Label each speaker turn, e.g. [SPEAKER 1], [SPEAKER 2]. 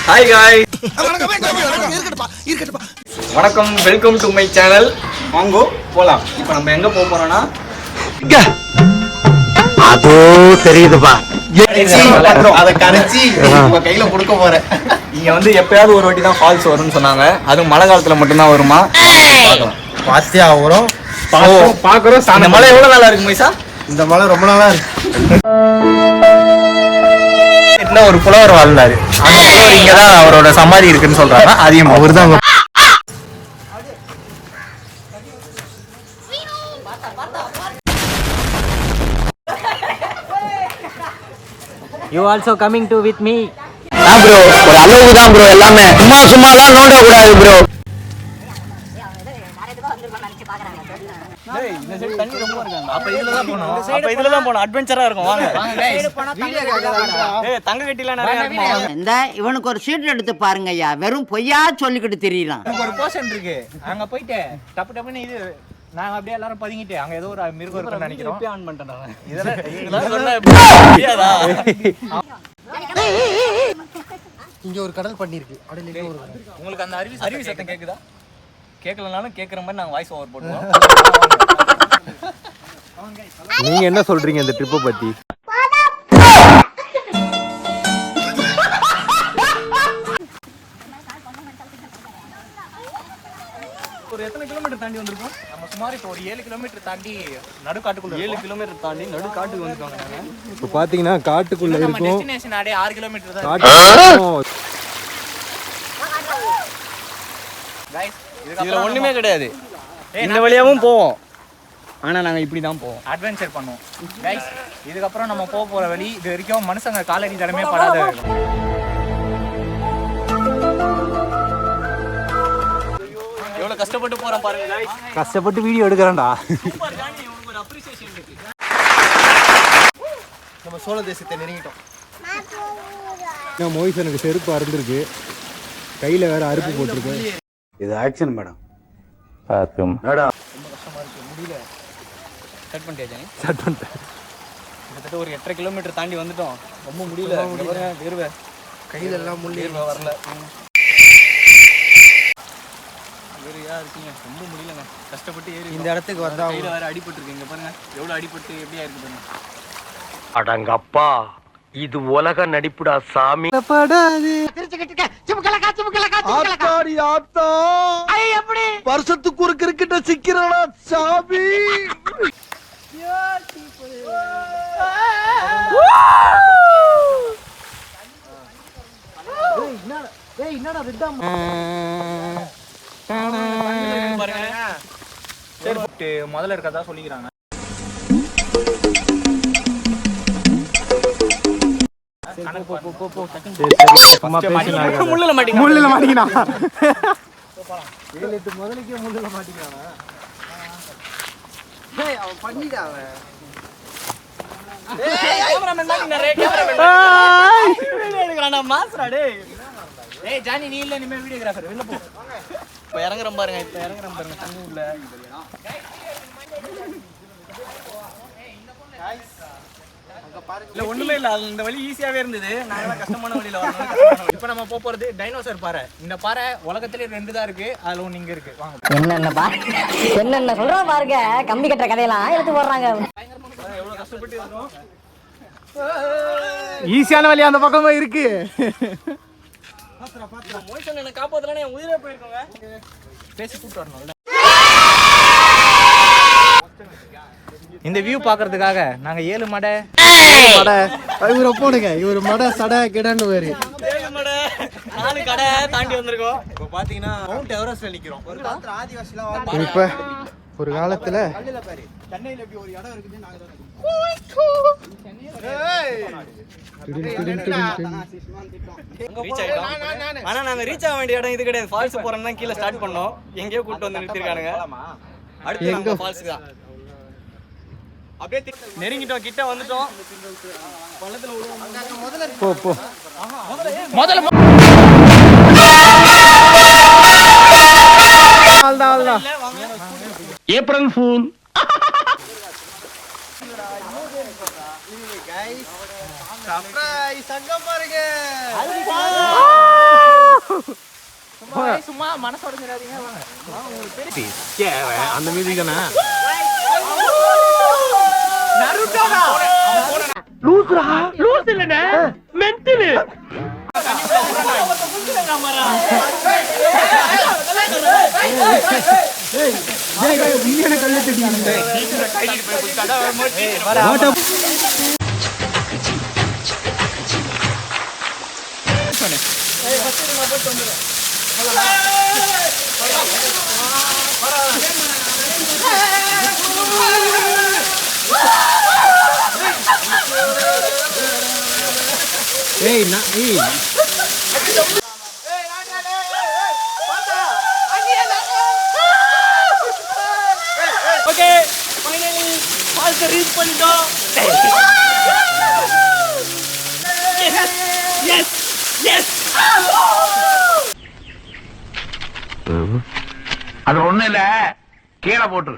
[SPEAKER 1] Hi காய், வணக்கம், welcome to my channel. வாங்கோ போலாம். இப்போ நம்ம எங்க போக போறோம்னா,
[SPEAKER 2] அதோ தெரியுதுப்பா,
[SPEAKER 1] அதை கரைச்சி உங்க கையில கொடுக்க போறேன். இங்க வந்து எப்பயாவது ஒரு வாட்டி தான் ஃபால்ஸ் வரும்னு சொன்னாங்க. அதுவும் மழை காலத்துல மட்டும்தான் வருமா? பார்க்கலாம்.
[SPEAKER 2] பாத்தியா வரும்
[SPEAKER 1] பாக்குறோம். இந்த மழை எவ்வளவு நாளா இருக்கு மைசா?
[SPEAKER 2] இந்த மழை ரொம்ப நாளா இருக்கு.
[SPEAKER 1] ஒரு புலவர் வாழ்ந்தாரு. அந்த புலவர் இங்கதான் அவரோட சமாதி இருக்குன்னு சொல்றாங்க. அதையும் அவர் தான்.
[SPEAKER 3] You also coming to with me?
[SPEAKER 2] Bro, ஒரு அளவு தான் ப்ரோ. எல்லாமே சும்மாலாம் நோண்ட கூடாது ப்ரோ.
[SPEAKER 3] இவனுக்கு ஒரு சீட் எடுத்து பாருங்க ஐயா. வெறும் பொய்யா சொல்லிக்கிட்டு தெரியலாம்.
[SPEAKER 1] ஒரு போர்ஷன் இருக்கு. அங்க போயிட்டு டப்பு டப்புன்னு இது நாங்க அப்படியே எல்லாரும் பதுங்கிட்டு அங்க ஏதோ ஒரு மிருகம் இருக்குன்னு நினைக்கிறோம். ஆன் பண்ணிட்டேன். இதெல்லாம் சொன்னா முடியாதா?
[SPEAKER 2] இங்க ஒரு கடல் பண்ணி இருக்கு.
[SPEAKER 1] உங்களுக்கு அந்த அருவி சத்தம் கேக்குதா? கேட்கலனாலும் கேட்குற மாதிரி நாங்கள் வாய்ஸ் ஓவர் போடுவோம்.
[SPEAKER 2] நீங்க என்ன சொல்றீங்க இந்த ட்ரிப்பை பத்தி?
[SPEAKER 1] ஒரு எத்தனை கிலோமீட்டர் தாண்டி வந்திருக்கோம்? நம்ம சுமார் இப்போ ஒரு 7 கிலோமீட்டர் தாண்டி நடுக்காட்டுக்குள்ள 7 கிலோமீட்டர் தாண்டி நடுக்காட்டுக்கு வந்துருக்காங்க.
[SPEAKER 2] இப்போ பாத்தீங்கன்னா காட்டுக்குள்ள இருக்கும்.
[SPEAKER 1] டெஸ்டினேஷன் ஆடே 6 கிலோமீட்டர் தான். இதுல ஒண்ணுமே கிடையாது. இந்த வழியாவும் போவோம், ஆனா நாங்க இப்படி தான் போவோம். அட்வென்ச்சர் பண்ணுவோம் கைஸ். இதுக்கப்புறம் நம்ம போற வழி இது வரைக்கும் மனுஷங்க காலடி தடமே படாத இருக்கும். எவ்வளவு கஷ்டப்பட்டு போறோம் பாருங்க கைஸ்.
[SPEAKER 2] கஷ்டப்பட்டு வீடியோ எடுக்கிறேன்டா.
[SPEAKER 1] ஒரு அப்ரிசியேஷன் இருக்கு.
[SPEAKER 2] நம்ம சோழ தேசத்தை நெருங்கிட்டோம். மோயிஸ் எனக்கு செருப்பு அறுந்துருக்கு, கையில வேற அறுப்பு போட்டிருக்கு. இது ஆக்ஷன் மேடம். பாத்தும் மேடம் ரொம்ப கஷ்டமா இருக்கு. முடியல.
[SPEAKER 1] ஸ்டார்ட் பண்ணிட்டே ஜானி.
[SPEAKER 2] ஸ்டார்ட் பண்ணிட்டேன்.
[SPEAKER 1] கிட்டத்தட்ட ஒரு 8.5 கிலோமீட்டர் தாண்டி வந்துட்டோம். ரொம்ப முடியல. பாருங்க வேர்வை
[SPEAKER 2] கையில எல்லாம்
[SPEAKER 1] வேர்வை வரல. வேறையா இருக்கீங்க. ரொம்ப முடியலங்க. கஷ்டப்பட்டு ஏறி
[SPEAKER 2] இந்த இடத்துக்கு வந்தா
[SPEAKER 1] கையில வேற அடிபட்டு இருக்கு. இங்க பாருங்க எவ்வளவு அடிபட்டு எப்படியா இருக்கு பாருங்க.
[SPEAKER 4] அடங்கப்பா, இது உலக நடிப்புடா சாமி.
[SPEAKER 2] வருஷத்துக்கு ஒரு கிரிக்கெட்ட சிக்கிறடா சாமி.
[SPEAKER 1] சரி, முதல்ல இருக்கதா சொல்லிக்கிறாங்க. முள்ளுல மாட்டிக்கினா
[SPEAKER 2] முதலுக்கே முள்ளுல மாட்டிக்கிறானா? அவன் பண்ணிடா அவன்.
[SPEAKER 1] ஜானி நீ இல்ல, இனிமே வீடியோகிராஃபர் வெளில போ. இப்ப இறங்குறோம் பாருங்க. இப்ப இறங்குறோம் பாருங்க தண்ணி உள்ள. இல்ல ஒண்ணுமே இல்ல. இந்த வழி ஈஸியாவே இருந்தது. நாங்களாம் கஷ்டமான வழியில வரணும். இப்ப நம்ம போறது டைனோசர் பாறை. இந்த பாறை உலகத்திலே 2 தான் இருக்கு. அதுல ஒண்ணு இங்க இருக்கு.
[SPEAKER 5] என்னென்ன சொல்றோம் பாருங்க. கம்பி கட்டுற கதையெல்லாம் எடுத்து போடுறாங்க.
[SPEAKER 1] எவ்வளவு கஷ்டப்பட்டு இருக்கோம்.
[SPEAKER 2] ஈஸியான வழி அந்த பக்கமா இருக்கு.
[SPEAKER 1] மோய்சன் என்ன காப்பாத்தலன்னா என் உயிரே போயிருக்கோங்க. பேசி கூப்பிட்டு வரணும்ல. இந்த வியூ பாக்குறதுக்காக நாங்க 7 மடை
[SPEAKER 2] இவரை போடுங்க. இவர் மடை சடை கிடன்னு வேறு
[SPEAKER 1] 7 மடை 4 கடை தாண்டி வந்திருக்கோம். இப்போ பாத்தீங்கன்னா மவுண்ட் எவரெஸ்ட்ல நிக்கிறோம். ஒரு காலத்துல ஆதிவாசிலாம்
[SPEAKER 2] இப்ப ஒரு காலத்துல
[SPEAKER 1] சென்னையில இப்படி ஒரு இடம் இருக்குது. நாங்க ஆனா நாங்க ரீச் ஆக வேண்டிய இடம் இது கிடையாது. ஃபால்ஸ் போறோம்னா கீழே ஸ்டார்ட் பண்ணோம். எங்கேயோ கூட்டு வந்து நிறுத்திருக்கானுங்க. அடுத்து எங்க ஃபால்ஸ் தான். அப்படியே நெருங்கிட்டோம், கிட்ட வந்துட்டோம். பள்ளத்துல விழுவோம்.
[SPEAKER 2] போ போ
[SPEAKER 1] முதல்ல
[SPEAKER 4] ஏப்ரல் ஃபூல்.
[SPEAKER 2] சர்ப்ரைஸ் அங்க பாருங்க.
[SPEAKER 1] சும்மா மனசோட சரியாதீங்க
[SPEAKER 2] அந்த மியூசிக் தானே
[SPEAKER 4] லூஸ் இல்லனே மென்டல்.
[SPEAKER 2] உண்மையான கல்ல
[SPEAKER 1] ஓகே ஃபைனலி ஃபால்ஸ் ரீச் பண்ணிட்டோம். எஸ் எஸ்
[SPEAKER 4] அது ஒண்ணு இல்ல, கீழே போட்டுரு.